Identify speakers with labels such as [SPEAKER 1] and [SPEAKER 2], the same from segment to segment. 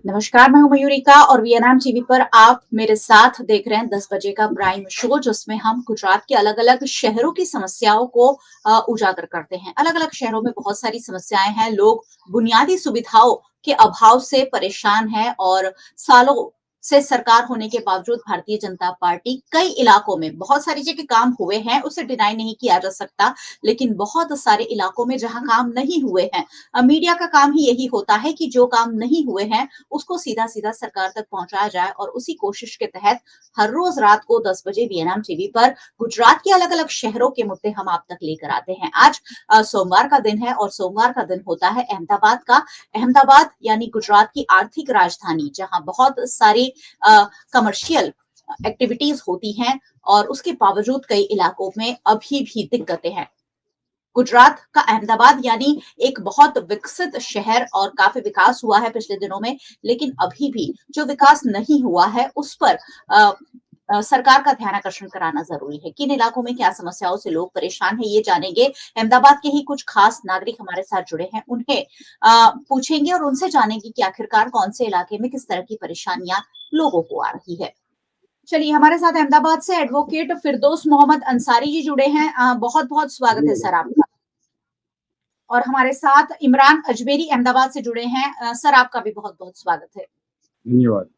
[SPEAKER 1] नमस्कार, मैं हूं मयूरिका और वीएनएम टीवी पर आप मेरे साथ देख रहे हैं 10 बजे का प्राइम शो, जिसमें हम गुजरात के अलग अलग शहरों की समस्याओं को उजागर करते हैं। अलग अलग शहरों में बहुत सारी समस्याएं हैं। लोग बुनियादी सुविधाओं के अभाव से परेशान हैं और सालों से सरकार होने के बावजूद भारतीय जनता पार्टी कई इलाकों में बहुत सारी जगह काम हुए हैं, उसे डिनाई नहीं किया जा सकता। लेकिन बहुत सारे इलाकों में जहां काम नहीं हुए हैं, मीडिया का काम ही यही होता है कि जो काम नहीं हुए हैं उसको सीधा सीधा सरकार तक पहुंचाया जाए, और उसी कोशिश के तहत हर रोज रात को 10 बजे वीएनएम टीवी पर गुजरात के अलग अलग शहरों के मुद्दे हम आप तक लेकर आते हैं। आज सोमवार का दिन है और सोमवार का दिन होता है अहमदाबाद का। अहमदाबाद यानी गुजरात की आर्थिक राजधानी, जहां बहुत सारी कमर्शियल एक्टिविटीज होती हैं और उसके बावजूद कई इलाकों में अभी भी दिक्कतें हैं। गुजरात का अहमदाबाद यानी एक बहुत विकसित शहर और काफी विकास हुआ है पिछले दिनों में, लेकिन अभी भी जो विकास नहीं हुआ है उस पर सरकार का ध्यान आकर्षण कराना जरूरी है। किन इलाकों में क्या समस्याओं से लोग परेशान हैं, ये जानेंगे। अहमदाबाद के ही कुछ खास नागरिक हमारे साथ जुड़े हैं, उन्हें पूछेंगे और उनसे जानेंगे कि आखिरकार कौन से इलाके में किस तरह की परेशानियां लोगों को आ रही है। चलिए, हमारे साथ अहमदाबाद से एडवोकेट फिरदौस मोहम्मद अंसारी जी जुड़े हैं। बहुत बहुत स्वागत है सर आपका। और हमारे साथ इमरान अजमेरी अहमदाबाद से जुड़े हैं। सर आपका भी बहुत बहुत स्वागत है।
[SPEAKER 2] धन्यवाद।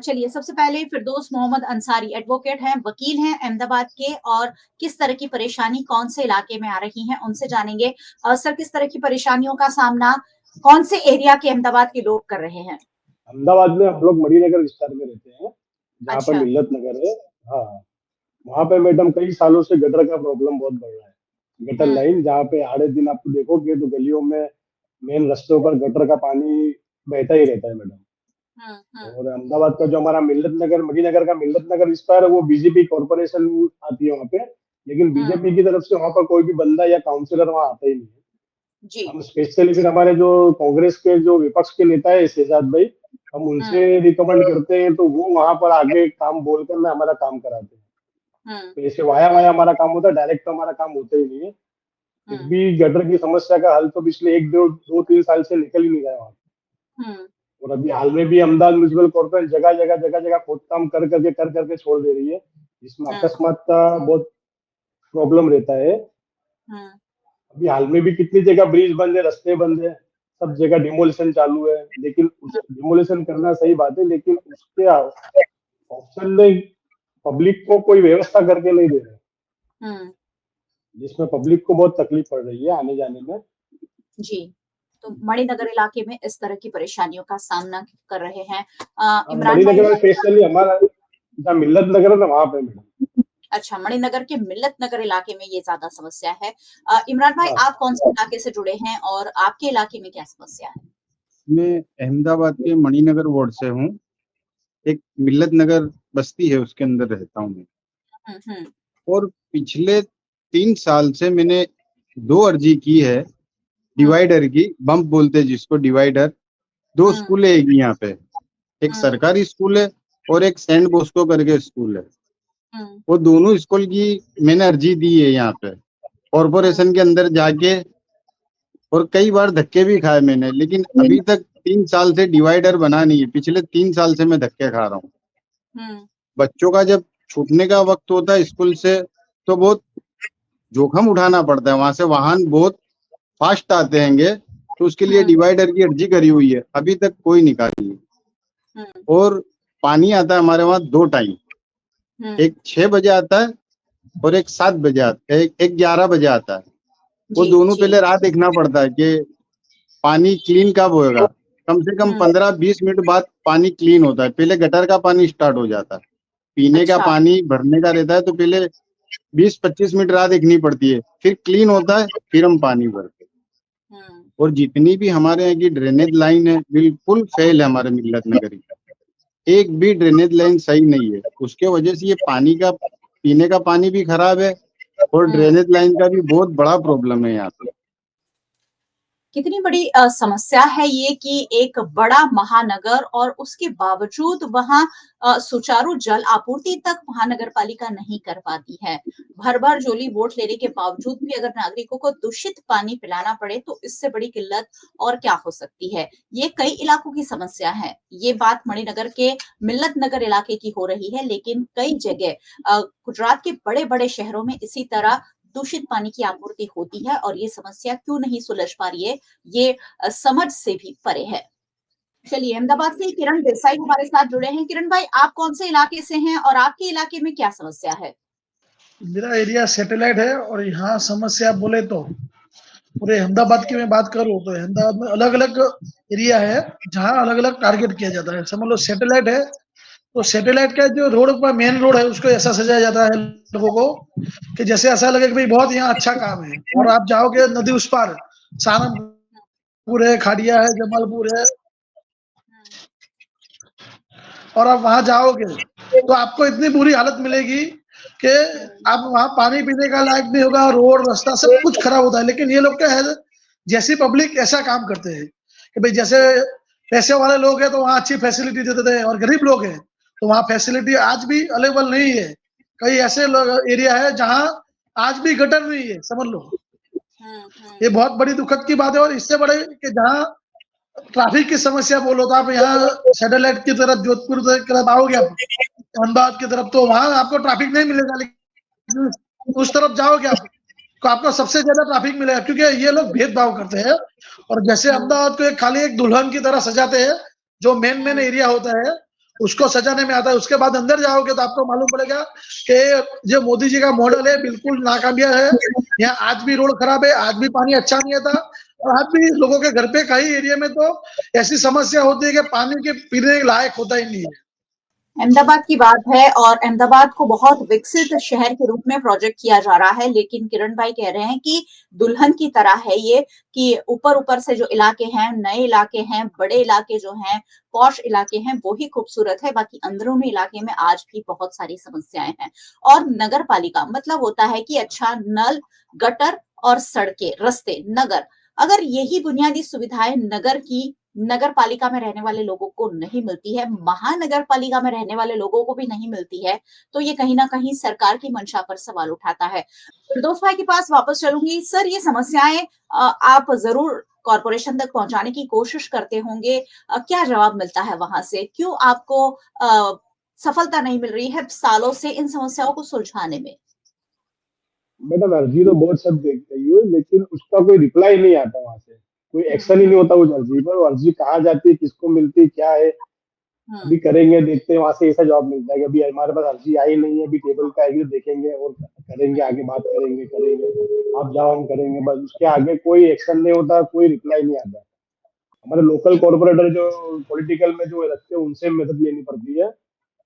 [SPEAKER 1] चलिए, सबसे पहले फिरदौस मोहम्मद अंसारी एडवोकेट हैं, वकील हैं अहमदाबाद के, और किस तरह की परेशानी कौन से इलाके में आ रही है उनसे जानेंगे। सर, किस तरह की परेशानियों का सामना कौन से एरिया के अहमदाबाद के लोग कर रहे हैं?
[SPEAKER 2] अहमदाबाद में हम लोग मणिनगर विस्तार में रहते हैं, जहाँ पर
[SPEAKER 1] अच्छा।
[SPEAKER 2] मिल्लत नगर है। हाँ, वहाँ पे मैडम कई सालों से गटर का प्रॉब्लम बहुत बढ़ रहा है। गटर
[SPEAKER 1] हम्म
[SPEAKER 2] लाइन जहाँ पे आड़े दिन आपको देखोगे तो गलियों में मेन रस्तों पर गटर का पानी बहता ही रहता है मैडम।
[SPEAKER 1] हम्म
[SPEAKER 2] और अहमदाबाद का जो हमारा मिल्लत नगर, मणिनगर का मिल्लत नगर विस्तार है, वो बीजेपी कॉर्पोरेशन आती है वहाँ पे, लेकिन
[SPEAKER 1] हम्म
[SPEAKER 2] बीजेपी की तरफ से वहाँ पर कोई भी बंदा या काउंसिलर वहाँ आता ही नहीं है।
[SPEAKER 1] जी।
[SPEAKER 2] हम स्पेशली फिर हमारे जो कांग्रेस के जो विपक्ष के नेता है शहजाद भाई, हम
[SPEAKER 1] हम्म
[SPEAKER 2] उनसे रिकमेंड करते हैं तो वो वहां पर आगे काम बोलकर ना हमारा काम कराते हैं।
[SPEAKER 1] हम्म
[SPEAKER 2] तो ऐसे वाया वाया हमारा काम होता है, डायरेक्ट तो हमारा काम होता ही नहीं है। फिर
[SPEAKER 1] हम्म
[SPEAKER 2] भी गटर की समस्या का हल तो पिछले एक दो दो तीन साल से निकल ही नहीं रहा है वहाँ।
[SPEAKER 1] हम्म
[SPEAKER 2] और अभी हाल में भी अहमदाबाद म्यूनिसिपल कॉर्पोरेशन जगह जगह खोदकाम कर करके छोड़ दे रही है, जिसमें
[SPEAKER 1] हम्म
[SPEAKER 2] अकस्मात का बहुत प्रॉब्लम रहता है।
[SPEAKER 1] हम्म
[SPEAKER 2] अभी हाल में भी कितनी जगह ब्रिज बंद है, रास्ते बंद है, सब जगह डिमोलिशन चालू है। लेकिन उस डिमोलिशन करना सही बात है, लेकिन उसके ऑप्शन में पब्लिक को कोई व्यवस्था करके नहीं दे रहे,
[SPEAKER 1] हम्म
[SPEAKER 2] जिसमें पब्लिक को बहुत तकलीफ पड़ रही है आने जाने में।
[SPEAKER 1] जी। तो मणिनगर इलाके में इस तरह की परेशानियों का सामना कर रहे हैं।
[SPEAKER 2] अब
[SPEAKER 1] इमरान भाई।
[SPEAKER 2] मणिनगर में स्पेशली हमारा जहाँ मिल्लत नगर है ना, वहां पे मैडम।
[SPEAKER 1] अच्छा, मणिनगर के मिल्लत नगर इलाके में ये ज्यादा समस्या है। इमरान भाई,
[SPEAKER 2] हाँ,
[SPEAKER 1] आप कौन से इलाके से जुड़े हैं और आपके इलाके में क्या समस्या है?
[SPEAKER 3] मैं अहमदाबाद के मणिनगर वार्ड से हूँ। एक मिल्लत नगर बस्ती है, उसके अंदर रहता हूँ मैं।
[SPEAKER 1] हम्म
[SPEAKER 3] और पिछले 3 साल से मैंने 2 अर्जी की है
[SPEAKER 1] हम्म
[SPEAKER 3] डिवाइडर की, बम्प बोलते हैं जिसको, डिवाइडर। 2
[SPEAKER 1] हम्म
[SPEAKER 3] स्कूल है एक यहाँ पे, एक
[SPEAKER 1] हम्म
[SPEAKER 3] सरकारी स्कूल है और एक सेंट बॉस्को करके स्कूल है।
[SPEAKER 1] हम्म
[SPEAKER 3] वो दोनों स्कूल की मैंने अर्जी दी है यहाँ पे कॉर्पोरेशन के अंदर जाके, और कई बार धक्के भी खाए मैंने, लेकिन अभी तक 3 साल से डिवाइडर बना नहीं है। पिछले 3 साल से मैं धक्के खा रहा हूँ।
[SPEAKER 1] हम्म
[SPEAKER 3] बच्चों का जब छूटने का वक्त होता है स्कूल से, तो बहुत जोखिम उठाना पड़ता है। वहां से वाहन बहुत फास्ट आते हैंगे, तो उसके लिए
[SPEAKER 1] हम्म
[SPEAKER 3] डिवाइडर की अर्जी करी हुई है, अभी तक कोई निकाली है।
[SPEAKER 1] हम्म
[SPEAKER 3] और पानी आता है हमारे वहाँ 2 टाइम, एक 6 बजे आता है और एक 7 बजे आता है, एक 11 बजे आता है। वो
[SPEAKER 1] जी
[SPEAKER 3] दोनों
[SPEAKER 1] जी।
[SPEAKER 3] पहले राह देखना पड़ता है कि पानी क्लीन कब होएगा। कम से कम
[SPEAKER 1] हम्म
[SPEAKER 3] 15-20 मिनट बाद पानी क्लीन होता है। पहले गटर का पानी स्टार्ट हो जाता है, पीने का
[SPEAKER 1] अच्छा।
[SPEAKER 3] पानी भरने का रहता है, तो पहले 20-25 मिनट राह देखनी पड़ती है, फिर क्लीन होता है, फिर हम पानी भरते हैं।
[SPEAKER 1] हम्म
[SPEAKER 3] और जितनी भी हमारे यहाँ की ड्रेनेज लाइन है बिल्कुल फेल है हमारे मिल्लत नगर की। एक भी ड्रेनेज लाइन सही नहीं है, उसके वजह से ये पानी का, पीने का पानी भी खराब है और
[SPEAKER 1] हम्म
[SPEAKER 3] ड्रेनेज लाइन का भी बहुत बड़ा प्रॉब्लम है यहाँ पे।
[SPEAKER 1] कितनी बड़ी समस्या है ये कि एक बड़ा महानगर और उसके बावजूद वहाँ सुचारू जल आपूर्ति तक महानगर पालिका नहीं कर पाती है। भर-भर झोली वोट लेने के बावजूद भी अगर नागरिकों को दूषित पानी पिलाना पड़े तो इससे बड़ी किल्लत और क्या हो सकती है। ये कई इलाकों की समस्या है। ये बात मणिनगर के मिल्लत नगर इलाके की हो रही है, लेकिन कई जगह गुजरात के बड़े-बड़े शहरों में इसी तरह दूषित पानी की आपूर्ति होती है और ये समस्या क्यों नहीं सुलझ पा रही है, ये समझ से भी परे है। चलिए, अहमदाबाद से किरण देसाई हमारे साथ जुड़े हैं। किरण भाई, आप कौन से इलाके से हैं और आपके इलाके में क्या समस्या है?
[SPEAKER 4] मेरा एरिया सैटेलाइट है और यहाँ समस्या बोले तो पूरे अहमदाबाद की मैं बात करूँ तो अहमदाबाद में अलग अलग एरिया है जहाँ अलग अलग टारगेट किया जाता है। समझ लो सैटेलाइट है तो सैटेलाइट का जो रोड पर मेन रोड है उसको ऐसा सजाया जाता है लोगों को कि जैसे ऐसा लगे कि भाई बहुत यहाँ अच्छा काम है। और आप जाओगे नदी उस पार सहारनपुर है, खाड़िया है, जमालपुर है, और आप वहां जाओगे तो आपको इतनी बुरी हालत मिलेगी कि आप वहां पानी पीने का लायक नहीं होगा, रोड रास्ता सब कुछ खराब होता है। लेकिन ये लोग क्या है, जैसी पब्लिक ऐसा काम करते हैं कि भाई जैसे पैसे वाले लोग हैं तो वहाँ अच्छी फैसिलिटी देते थे और गरीब लोग हैं तो वहाँ फैसिलिटी आज भी अवेलेबल नहीं है। कई ऐसे एरिया है जहाँ आज भी गटर नहीं है, समझ लो। ये बहुत बड़ी दुखद की बात है। और इससे बड़े कि जहाँ ट्रैफिक की समस्या बोलो तो आप यहाँ सैटेलाइट की तरफ जोधपुर की तरफ आओगे आप अहमदाबाद की तरफ तो वहां आपको ट्रैफिक नहीं मिलेगा, लेकिन उस तरफ जाओगे आप तो आपको सबसे ज्यादा ट्रैफिक मिलेगा क्योंकि ये लोग भेदभाव करते हैं। और जैसे अहमदाबाद को एक खाली एक दुल्हन की तरह सजाते हैं, जो मेन एरिया होता है उसको सजाने में आता है, उसके बाद अंदर जाओगे तो आपको मालूम पड़ेगा कि जो मोदी जी का मॉडल है बिल्कुल नाकामयाब है। यहाँ आज भी रोड खराब है, आज भी पानी अच्छा नहीं आता और आज भी लोगों के घर पे कई एरिया में तो ऐसी समस्या होती है कि पानी के पीने लायक होता ही नहीं है।
[SPEAKER 1] अहमदाबाद की बात है और अहमदाबाद को बहुत विकसित शहर के रूप में प्रोजेक्ट किया जा रहा है, लेकिन किरण भाई कह रहे हैं कि दुल्हन की तरह है ये, कि ऊपर से जो इलाके हैं, नए इलाके हैं, बड़े इलाके जो हैं, पॉश इलाके हैं, वो ही खूबसूरत है, बाकी अंदरूनी इलाके में आज भी बहुत सारी समस्याएं हैं। और नगर पालिका मतलब होता है कि अच्छा नल, गटर और सड़कें, रस्ते, नगर, अगर यही बुनियादी सुविधाएं नगर पालिका में रहने वाले लोगों को नहीं मिलती है, महानगर पालिका में रहने वाले लोगों को भी नहीं मिलती है, तो ये कहीं ना कहीं सरकार की मंशा पर सवाल उठाता है। फिरदौस भाई के पास वापस चलूंगी। सर, ये समस्याएं आप जरूर कॉरपोरेशन तक पहुंचाने की कोशिश करते होंगे, क्या जवाब मिलता है वहां से? क्यों आपको सफलता नहीं मिल रही है सालों से इन समस्याओं को सुलझाने में?
[SPEAKER 2] मैडम अर्जी तो बहुत सब देख रही है, लेकिन उसका कोई रिप्लाई नहीं आता वहां से, कोई एक्शन ही नहीं होता उस अर्जी पर। वो अर्जी कहाँ जाती है, किसको मिलती है, क्या है, अभी करेंगे देखते हैं। वहां से ऐसा जवाब मिलता है कि अभी हमारे पास अर्जी आई नहीं है, अभी टेबल पे आएगी तो देखेंगे और करेंगे, आगे बात करेंगे, आप जाओ हम करेंगे, बस उसके आगे कोई एक्शन नहीं होता, कोई रिप्लाई नहीं आता। हमारे लोकल कॉर्पोरेटर जो पॉलिटिकल में जो रखते हैं उनसे मदद लेनी पड़ती है,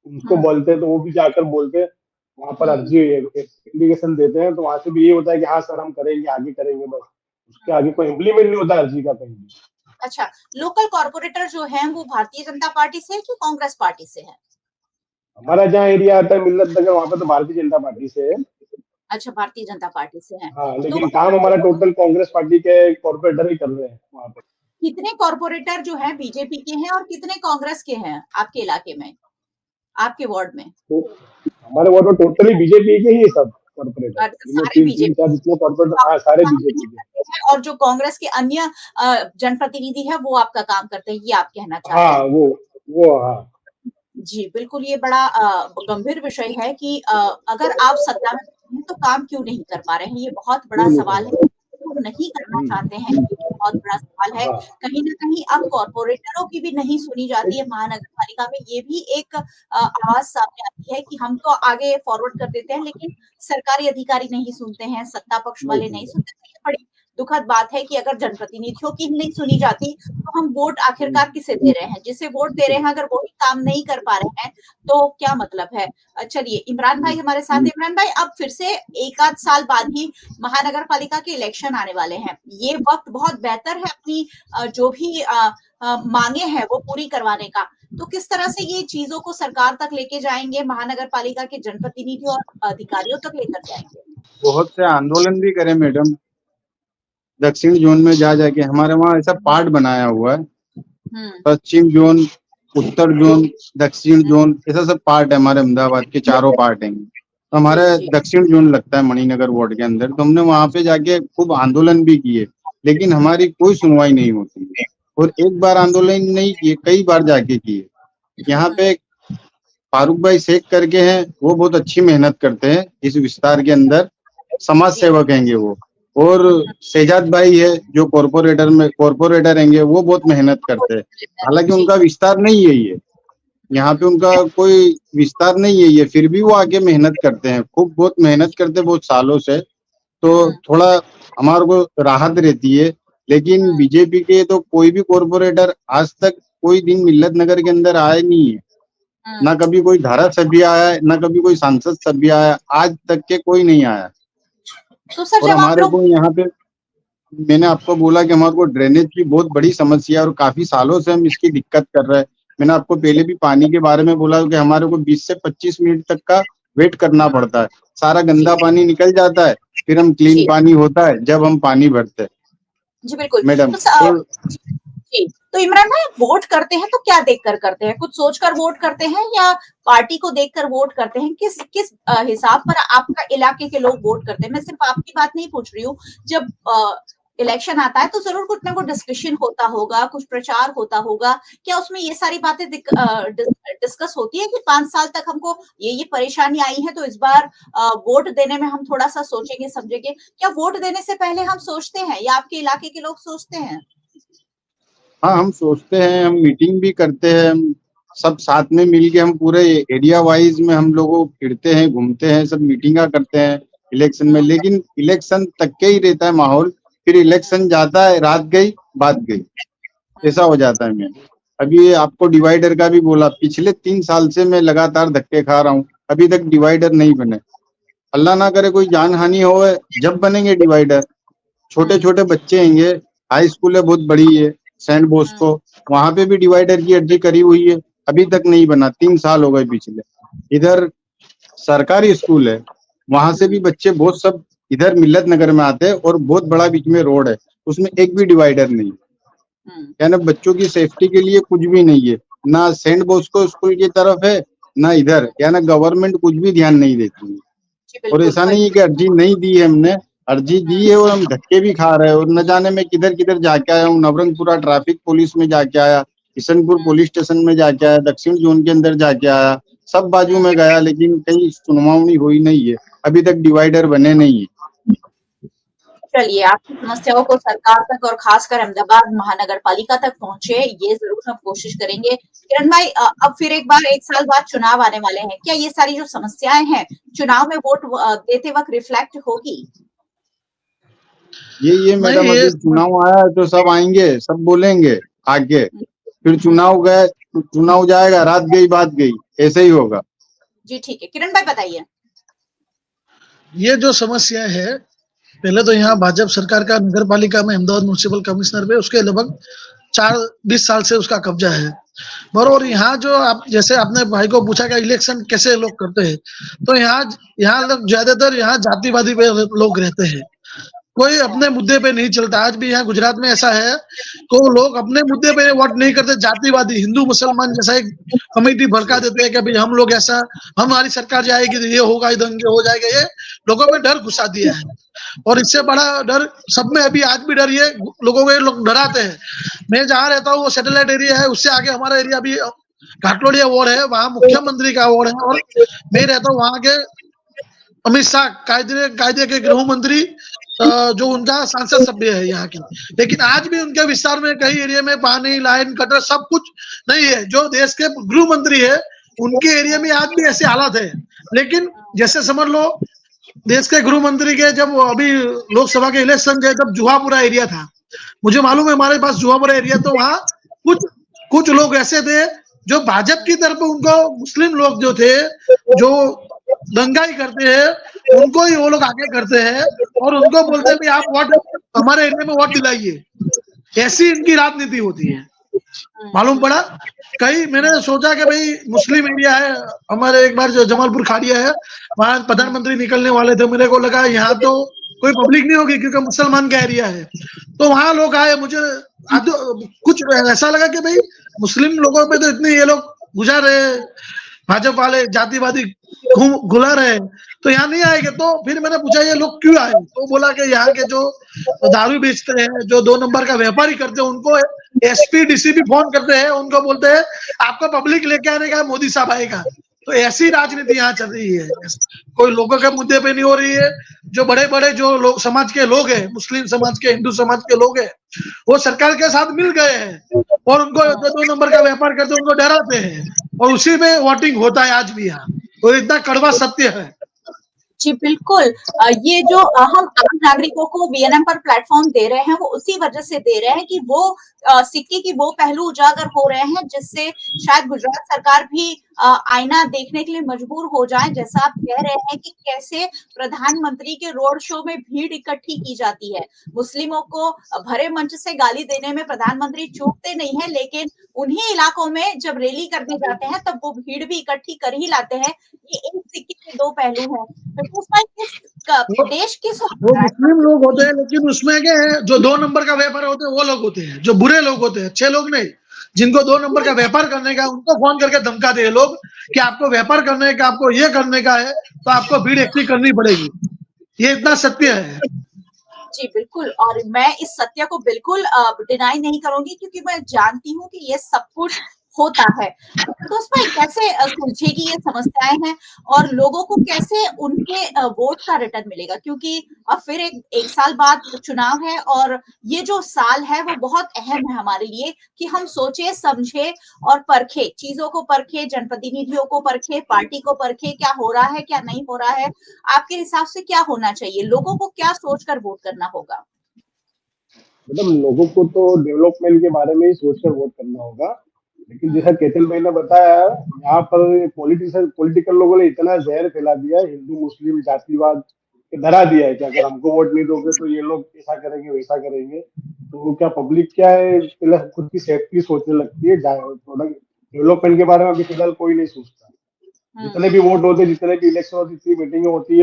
[SPEAKER 2] उनको बोलते हैं तो वो भी जाकर बोलते हैं, वहां पर अर्जी एप्लीकेशन देते हैं तो वहां से भी ये होता है कि हाँ सर हम करेंगे, आगे करेंगे, बस उसके आगे कोई इम्प्लीमेंट नहीं होता अर्जी का कहीं भी।
[SPEAKER 1] अच्छा, लोकल कॉर्पोरेटर जो हैं वो भारतीय जनता पार्टी से है कि कांग्रेस पार्टी से है?
[SPEAKER 2] हमारा जहाँ एरिया आता है मिल्लत नगर, वहां पे तो भारतीय जनता पार्टी से है।
[SPEAKER 1] अच्छा, भारतीय जनता पार्टी से है।
[SPEAKER 2] हाँ,
[SPEAKER 1] तो
[SPEAKER 2] लेकिन काम हमारा टोटल कांग्रेस पार्टी के कॉर्पोरेटर ही कर रहे हैं वहां पे।
[SPEAKER 1] कितने कॉर्पोरेटर जो हैं बीजेपी के हैं और कितने कांग्रेस के हैं आपके इलाके में, आपके वार्ड में?
[SPEAKER 2] तो हमारे वार्ड में टोटली बीजेपी के ही सब कॉर्पोरेटर, इनमें
[SPEAKER 1] सारे
[SPEAKER 2] तीन तीन
[SPEAKER 1] बीजेपी
[SPEAKER 2] चार जितने कॉर्पोरेटर, हाँ सारे
[SPEAKER 1] काम
[SPEAKER 2] बीजेपी
[SPEAKER 1] नहीं
[SPEAKER 2] के।
[SPEAKER 1] करते हैं और जो कांग्रेस के अन्य जनप्रतिनिधि है वो आपका काम करते हैं, ये आप कहना चाहते
[SPEAKER 2] हाँ
[SPEAKER 1] हैं?
[SPEAKER 2] वो हाँ
[SPEAKER 1] जी, बिल्कुल, ये बड़ा गंभीर विषय है कि अगर आप सत्ता में हैं तो काम क्यों नहीं कर पा रहे हैं? ये बहुत बड़ा
[SPEAKER 2] क्यों नहीं
[SPEAKER 1] सवाल
[SPEAKER 2] कर
[SPEAKER 1] है। क्यों नहीं करना चाहते हैं, ये भी बहुत बड़ा सवाल है।
[SPEAKER 2] रहा। हाँ,
[SPEAKER 1] कहीं न कहीं अब कॉर्पोरेटरों की भी नहीं सुनी जाती है महानगर पालिका में, ये भी एक आवाज़ सामने आती है कि हम तो आगे फॉरवर्ड कर देते हैं, लेकिन सरकारी अधिकारी नहीं सुनते हैं, सत्ता पक्ष
[SPEAKER 2] नहीं
[SPEAKER 1] वाले नहीं
[SPEAKER 2] सुन
[SPEAKER 1] सुनते। तो ये बड़ी दुखद बात है कि अगर जनप्रतिनिधियों की नहीं सुनी जाती, तो हम वोट
[SPEAKER 2] रहे।
[SPEAKER 1] आखिरकार किसे दे रहे हैं? जिसे वोट दे रहे हैं अगर वो ही काम नहीं कर पा रहे हैं, तो क्या मतलब है? चलिए, इमरान भाई हमारे साथ हैं। इमरान भाई, अब फिर से 1 आध साल बाद ही महानगर पालिका के इलेक्शन आने वाले हैं। ये वक़्त बहुत बेहतर है अपनी जो भी माँगे हैं वो पूरी करवाने का। तो किस तरह से ये चीज़ों को सरकार तक लेके जाएँगे, महानगर पालिका के जनप्रतिनिधियों और अधिकारियों तक लेकर जाएँगे?
[SPEAKER 3] बहुत से आंदोलन भी करे मैडम, दक्षिण जोन में जा जाके हमारे वहाँ ऐसा पार्ट बनाया हुआ है, पश्चिम जोन, उत्तर जोन, दक्षिण जोन, ऐसा सब पार्ट है हमारे अहमदाबाद के, चारों पार्ट हैं। तो हमारे
[SPEAKER 1] जी।
[SPEAKER 3] दक्षिण जोन लगता है मणिनगर वार्ड के अंदर। तो हमने वहां पे जाके खूब आंदोलन भी किए, लेकिन हमारी कोई सुनवाई नहीं होती है। और एक बार आंदोलन नहीं किए, कई बार जाके किए। यहाँ पे फारूक भाई शेख करके हैं, वो बहुत अच्छी मेहनत करते हैं इस विस्तार के अंदर, समाज सेवक हैंगे वो। और शहजाद भाई है जो कॉर्पोरेटर हैंगे, वो बहुत मेहनत करते हैं। हालांकि उनका विस्तार नहीं है ये, यहाँ पे उनका कोई विस्तार नहीं है ये, फिर भी वो आगे मेहनत करते हैं, खूब बहुत मेहनत करते हैं बहुत सालों से। तो थोड़ा हमारे को राहत रहती है। लेकिन बीजेपी के तो कोई भी कॉर्पोरेटर आज तक कोई दिन मिल्लत नगर के अंदर आए नहीं है, ना कभी कोई धारासभ्य आया है, ना कभी कोई सांसद सभ्य आया, आज तक के कोई नहीं आया।
[SPEAKER 1] तो सर
[SPEAKER 3] और
[SPEAKER 1] जब आप
[SPEAKER 3] हमारे
[SPEAKER 1] लोग
[SPEAKER 3] को यहाँ पे, मैंने आपको बोला कि हमारे को ड्रेनेज की बहुत बड़ी समस्या है और काफी सालों से हम इसकी दिक्कत कर रहे हैं। मैंने आपको पहले भी पानी के बारे में बोला कि हमारे को 20 से 25 मिनट तक का वेट करना पड़ता है। सारा गंदा पानी निकल जाता है, फिर हम क्लीन
[SPEAKER 1] जी
[SPEAKER 3] पानी होता है जब हम पानी भरते हैं।
[SPEAKER 1] जी बिल्कुल।
[SPEAKER 3] मैडम
[SPEAKER 1] तो जी, तो इमरान भाई वोट करते हैं तो क्या देखकर करते हैं? कुछ सोचकर वोट करते हैं या पार्टी को देखकर वोट करते हैं? किस किस हिसाब पर आपका इलाके के लोग वोट करते हैं? मैं सिर्फ आपकी बात नहीं पूछ रही हूँ। जब इलेक्शन आता है तो जरूर कुछ ना कुछ डिस्कशन होता होगा, कुछ प्रचार होता होगा। क्या उसमें ये सारी बातें डिस्कस होती है कि 5 साल तक हमको ये परेशानी आई है, तो इस बार वोट देने में हम थोड़ा सा सोचेंगे समझेंगे? क्या वोट देने से पहले हम सोचते हैं या आपके इलाके के लोग सोचते हैं?
[SPEAKER 3] हाँ, हम सोचते हैं, हम मीटिंग भी करते हैं, हम सब साथ में मिलके, हम पूरे एरिया वाइज में हम लोग फिरते हैं, घूमते हैं, सब मीटिंगा करते हैं इलेक्शन में। लेकिन इलेक्शन तक के ही रहता है माहौल, फिर इलेक्शन जाता है, रात गई बात गई, ऐसा हो जाता है। मैं अभी आपको डिवाइडर का भी बोला, पिछले 3 साल से मैं लगातार धक्के खा रहा हूँ, अभी तक डिवाइडर नहीं बने। अल्लाह ना करे कोई जान हानि हो, जब बनेंगे डिवाइडर। छोटे छोटे बच्चे हैंगे, हाई स्कूल है बहुत बड़ी है सेंट बॉस्को, वहां पे भी डिवाइडर की अर्जी करी हुई है, अभी तक नहीं बना, 3 साल हो गए पिछले। इधर सरकारी स्कूल है, वहां से भी बच्चे बहुत सब इधर मिल्लत नगर में आते हैं, और बहुत बड़ा बीच में रोड है, उसमें एक भी डिवाइडर नहीं है। यानी बच्चों की सेफ्टी के लिए कुछ भी नहीं है, ना सेंट बॉस्को स्कूल की तरफ है, ना इधर, यानी गवर्नमेंट कुछ भी ध्यान नहीं देती है। और ऐसा नहीं है कि अर्जी नहीं दी है, हमने अर्जी दी है और हम धक्के भी खा रहे हैं। और न जाने मैं किधर किधर जाके आया हूँ, नवरंगपुरा ट्रैफिक पुलिस में जाके आया, किशनपुर पुलिस स्टेशन में जाके आया, दक्षिण जोन के अंदर जाके आया, सब बाजू में गया, लेकिन कहीं सुनवाई हुई नहीं है, अभी तक डिवाइडर बने नहीं है।
[SPEAKER 1] चलिए, आपकी समस्याओं को सरकार तक और खासकर अहमदाबाद महानगर पालिका तक पहुंचे, ये जरूर हम कोशिश करेंगे। किरण भाई, अब फिर एक बार 1 साल बाद चुनाव आने वाले हैं, क्या ये सारी जो समस्याएं हैं चुनाव में वोट देते वक्त रिफ्लेक्ट होगी?
[SPEAKER 3] ये मैडम, अभी चुनाव आया है तो सब आएंगे, सब बोलेंगे आगे, फिर चुनाव गए, चुनाव जाएगा, रात गई बात गई, ऐसे ही होगा।
[SPEAKER 1] जी ठीक है, किरण भाई बताइए।
[SPEAKER 4] ये जो समस्या है, पहले तो यहाँ भाजपा सरकार का नगर पालिका में अहमदाबाद म्युनिसिपल कमिश्नर पे उसके लगभग 20 साल से उसका कब्जा है। और यहाँ जो आप जैसे आपने भाई को पूछा कि इलेक्शन कैसे लोग करते हैं, तो यहाँ लोग ज्यादातर यहाँ जातिवादी पे लोग रहते हैं, कोई अपने मुद्दे पे नहीं चलता। आज भी यहाँ गुजरात में ऐसा है तो लोग अपने मुद्दे पे वोट नहीं करते, जातिवादी हिंदू मुसलमान जैसा एक कमेटी भड़का देते हैं कि भाई हम लोग ऐसा, हमारी सरकार जाएगी तो ये होगा, दंगे हो जाएगा, ये लोगों में डर घुसा दिया है। और इससे बड़ा डर सब में अभी आज भी डर ये लोगों को, लोग डराते हैं। मैं जहाँ रहता हूँ वो सैटेलाइट एरिया है, उससे आगे हमारा एरिया भी घाटलोडिया वार्ड है, वहाँ मुख्यमंत्री का वार्ड है। और मैं रहता हूँ वहाँ के अमित शाह कायदे के गृह मंत्री, जो उनका सांसद सभ्य है यहाँ की, लेकिन आज भी उनके विस्तार में कई एरिया में पानी, लाइन, कटर सब कुछ नहीं है। जो देश के गृह मंत्री है उनके एरिया में आज भी ऐसे हालात है। लेकिन जैसे समझ लो देश के गृह मंत्री के जब अभी लोकसभा के इलेक्शन गए तब जुहापुरा एरिया था, मुझे मालूम है हमारे पास जुहापुरा एरिया, तो वहाँ कुछ लोग ऐसे थे जो भाजपा की तरफ, उनको मुस्लिम लोग जो थे जो दंगाई करते हैं उनको ही वो लोग आगे करते हैं और उनको बोलते हैं भाई आप वोट हमारे एरिया में वोट दिलाइए। ऐसी इनकी राजनीति होती है। मालूम पड़ा कहीं, मैंने सोचा कि भाई मुस्लिम एरिया है हमारे, एक बार जो जमालपुर खाड़िया है वहां प्रधानमंत्री निकलने वाले थे, मेरे को लगा यहाँ तो कोई पब्लिक नहीं होगी क्योंकि मुसलमान का एरिया है। तो वहां लोग आए, मुझे कुछ ऐसा लगा कि भाई मुस्लिम लोगों पे तो इतने ये लोग गुजार रहे, भाजपा वाले जातिवादी घुला रहे, तो यहाँ नहीं आएंगे। तो फिर मैंने पूछा ये लोग क्यों आए, तो बोला कि यहाँ के जो दारू बेचते हैं, जो 2 नंबर का व्यापारी करते हैं, उनको एसपी डीसीपी फोन करते हैं, उनको बोलते हैं आपको पब्लिक लेके आने का, मोदी साहब आएगा। तो ऐसी राजनीति यहाँ चल रही है, कोई लोगों के मुद्दे पे नहीं हो रही है। जो बड़े बड़े जो लोग समाज के लोग हैं, मुस्लिम समाज के, हिंदू समाज के लोग हैं, वो सरकार के साथ मिल गए हैं और उनको 2 नंबर का व्यापार करते उनको डराते हैं, और उसी में वोटिंग होता है आज भी यहाँ। तो इतना कड़वा सत्य है।
[SPEAKER 1] जी बिल्कुल। ये जो हम आम नागरिकों को वीएनएम पर प्लेटफॉर्म दे रहे हैं, वो उसी वजह से दे रहे हैं कि वो सिक्के की वो पहलू उजागर हो रहे हैं जिससे शायद गुजरात सरकार भी आईना देखने के लिए मजबूर हो जाए। जैसा आप कह रहे हैं कि कैसे प्रधानमंत्री के रोड शो में भीड़ इकट्ठी की जाती है, मुस्लिमों को भरे मंच से गाली देने में प्रधानमंत्री चूकते नहीं है, लेकिन उन्हीं इलाकों में जब रैली करने जाते हैं तब वो भीड़ भी इकट्ठी कर ही लाते हैं। ये एक सिक्के के 2 पहलू हैं। तो देश की
[SPEAKER 4] वो मुस्लिम लोग होते हैं, लेकिन उसमें क्या है, जो 2 नंबर का व्यापार होते हैं वो लोग होते हैं, जो बुरे लोग होते हैं, अच्छे लोग नहीं। जिनको 2 नंबर का व्यापार करने का, उनको फोन करके धमका दे लोग कि आपको व्यापार करने का, आपको ये करने का है, तो आपको भीड़ इकट्ठी करनी पड़ेगी। ये इतना सत्य है।
[SPEAKER 1] जी बिल्कुल, और मैं इस सत्य को बिल्कुल डिनाई नहीं करूंगी क्योंकि मैं जानती हूँ कि ये सब कुछ होता है। तो उसमें कैसे सुलझेगी ये समस्याएं हैं और लोगों को कैसे उनके वोट का रिटर्न मिलेगा, क्योंकि अब फिर एक साल बाद चुनाव है और ये जो साल है वो बहुत अहम है हमारे लिए कि हम सोचे समझे और परखे, चीजों को परखे, जनप्रतिनिधियों को परखे, पार्टी को परखे, क्या हो रहा है क्या नहीं हो रहा है। आपके हिसाब से क्या होना चाहिए, लोगों को क्या सोचकर वोट करना होगा?
[SPEAKER 2] मतलब लोगों को तो डेवलपमेंट के बारे में ही सोचकर वोट करना होगा। लेकिन जैसा केतन भाई ने बताया, यहाँ पर पॉलिटिकल लोगों ने इतना जहर फैला दिया है, हिंदू मुस्लिम जातिवाद डरा दिया है कि अगर हमको वोट नहीं दोगे तो ये लोग ऐसा करेंगे वैसा करेंगे। तो क्या पब्लिक क्या है, पहले खुद की सेफ्टी सोचने लगती है, डेवलपमेंट के बारे में अभी फिलहाल कोई नहीं सोचता। जितने भी वोट होते, जितने भी इलेक्शन होती, जितनी मीटिंगें होती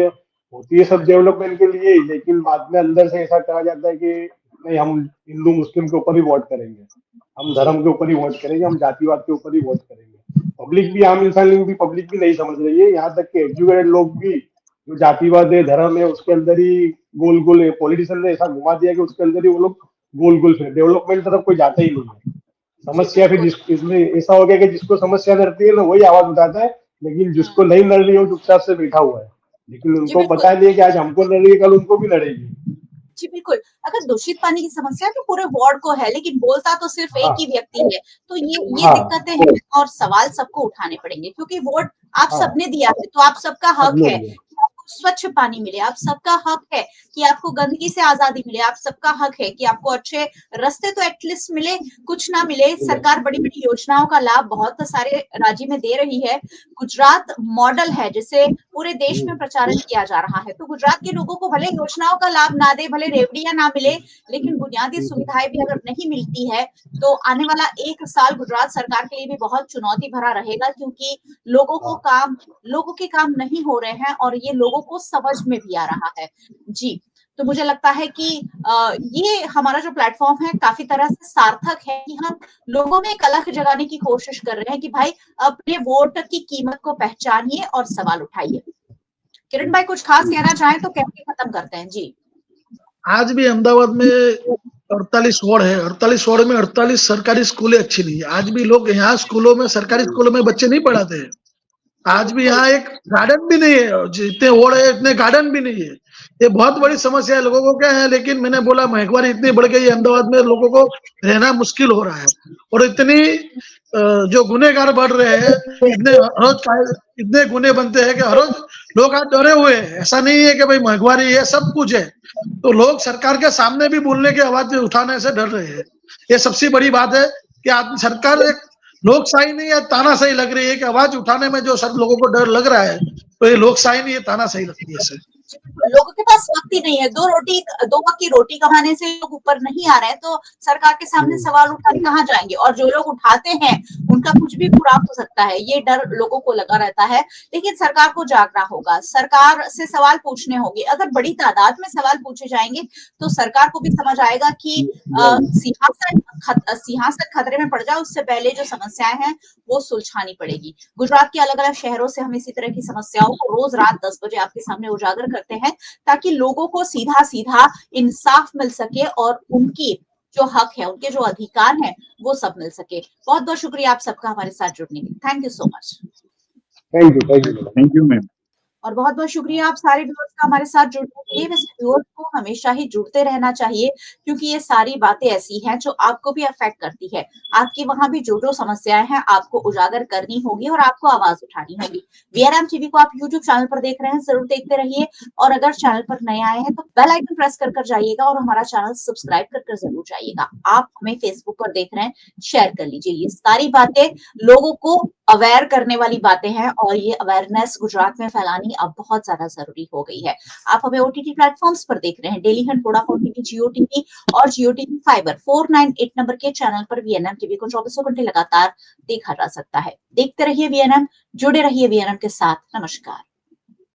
[SPEAKER 2] है सब डेवलपमेंट के लिए ही। लेकिन बाद में अंदर से ऐसा कहा जाता है कि नहीं, हम हिंदू मुस्लिम के ऊपर ही वोट करेंगे, हम धर्म के ऊपर ही वोट करेंगे, हम जातिवाद के ऊपर ही वोट करेंगे। पब्लिक भी, आम इंसान भी, पब्लिक भी नहीं समझ रही है। यहाँ तक कि एजुकेटेड लोग भी, जो जातिवाद है, धर्म है, उसके अंदर ही गोल गोल पॉलिटिशियन ने ऐसा घुमा दिया कि उसके अंदर ही वो लोग गोल गोल फिर डेवलपमेंट तरफ कोई जाता ही नहीं है। समस्या फिर इसमें ऐसा हो गया कि जिसको समस्या नड़ती है ना वही आवाज उठाता है, लेकिन जिसको नहीं लड़ रही है वो चुपचाप से बैठा हुआ है। लेकिन उनको पता नहीं है कि आज हमको लड़ रही है, कल उनको भी लड़ेगी।
[SPEAKER 1] जी बिल्कुल। अगर दूषित पानी की समस्या तो पूरे वार्ड को है, लेकिन बोलता तो सिर्फ एक ही व्यक्ति है। तो ये दिक्कतें हैं और सवाल सबको उठाने पड़ेंगे क्योंकि वोट आप सबने दिया है, तो आप सबका हक है कि आपको स्वच्छ पानी मिले, आप सबका हक है कि आपको गंदगी से आजादी मिले, आप सबका हक है कि आपको अच्छे रास्ते तो एटलीस्ट मिले, कुछ ना मिले। सरकार बड़ी बड़ी योजनाओं का लाभ बहुत सारे राज्य में दे रही है। गुजरात मॉडल है जिसे पूरे देश में प्रचारण किया जा रहा है। तो गुजरात के लोगों को भले योजनाओं का लाभ ना दे, भले रेवड़ियां ना मिले, लेकिन बुनियादी सुविधाएं भी अगर नहीं मिलती है तो आने वाला 1 साल गुजरात सरकार के लिए भी बहुत चुनौती भरा रहेगा, क्योंकि लोगों के काम नहीं हो रहे हैं और ये लोगों को समझ में भी आ रहा है। जी, तो मुझे लगता है कि ये हमारा जो प्लेटफॉर्म है काफी तरह से सार्थक है कि हम लोगों में एक अलग जगाने की कोशिश कर रहे हैं कि भाई अपने वोट की कीमत को पहचानिए और सवाल उठाइए। किरण भाई कुछ खास कहना चाहें तो कह के खत्म करते हैं। जी,
[SPEAKER 4] आज भी अहमदाबाद में 48 वार्ड है, 48 वार्ड में 48 सरकारी स्कूलें अच्छी नहीं है। आज भी लोग यहाँ स्कूलों में, सरकारी स्कूलों में बच्चे नहीं पढ़ाते हैं। आज भी यहाँ एक गार्डन भी नहीं है, जितने वार्ड है इतने गार्डन भी नहीं है। ये बहुत बड़ी समस्या है। लोगों को क्या है, लेकिन मैंने बोला महंगाई इतनी बढ़ गई है, अहमदाबाद में लोगों को रहना मुश्किल हो रहा है और इतनी जो गुनेगार बढ़ रहे हैं, इतने गुने बनते हैं कि हर रोज लोग आज डरे हुए हैं। ऐसा नहीं है कि भाई महंगाई है, सब कुछ है, तो लोग सरकार के सामने भी बोलने की आवाज उठाने से डर रहे हैं। ये सबसे बड़ी बात है कि सरकार एक लोकशाही नहीं है, तानाशाही लग रही है कि आवाज उठाने में जो सब लोगों को डर लग रहा है, तो ये लोकशाही नहीं है, तानाशाही लगती है सर।
[SPEAKER 1] लोगों के पास वक्त ही नहीं है, दो वक्त की रोटी कमाने से लोग ऊपर नहीं आ रहे हैं, तो सरकार के सामने सवाल उठाने कहाँ जाएंगे? और जो लोग उठाते हैं उनका कुछ भी बुरा हो सकता है, ये डर लोगों को लगा रहता है। लेकिन सरकार को जागना होगा, सरकार से सवाल पूछने होंगे। अगर बड़ी तादाद में सवाल पूछे जाएंगे तो सरकार को भी समझ आएगा कि सिंहासन खतरे में पड़ जाए उससे पहले जो समस्याएं हैं वो सुलझानी पड़ेगी। गुजरात के अलग अलग शहरों से हम इसी तरह की समस्याओं को रोज रात 10 बजे आपके सामने उजागर करते हैं, ताकि लोगों को सीधा सीधा इंसाफ मिल सके और उनकी जो हक है, उनके जो अधिकार हैं, वो सब मिल सके। बहुत बहुत शुक्रिया आप सबका हमारे साथ जुड़ने के लिए। Thank you so much.
[SPEAKER 3] Thank you ma'am.
[SPEAKER 1] और बहुत बहुत शुक्रिया आप सारे व्यूअर्स का हमारे साथ जुड़ने के लिए। वैसे व्यूअर्स को हमेशा ही जुड़ते रहना चाहिए, क्योंकि ये सारी बातें ऐसी हैं जो आपको भी अफेक्ट करती है। आपके वहां भी जो जो समस्याएं हैं आपको उजागर करनी होगी और आपको आवाज उठानी होगी। वीआरएम टीवी को आप यूट्यूब चैनल पर देख रहे हैं, जरूर देखते रहिए। और अगर चैनल पर नए आए हैं तो बेल आइकन प्रेस कर जाइएगा और हमारा चैनल सब्सक्राइब कर जरूर जाइएगा। आप हमें फेसबुक पर देख रहे हैं, शेयर कर लीजिए। ये सारी बातें लोगों को अवेयर करने वाली बातें हैं और ये अवेयरनेस गुजरात में फैलानी अब बहुत ज्यादा जरूरी हो गई है। आप हमें ओटीटी प्लेटफॉर्म्स पर देख रहे हैं, डेली हंट, वोडाफोन टीवी, जियो टीवी और जियो टीवी फाइबर 498 नंबर के चैनल पर वीएनएम टीवी को 24 घंटे लगातार देखा जा सकता है। देखते रहिए वीएनएम, जुड़े रहिए वीएनएम के साथ। नमस्कार।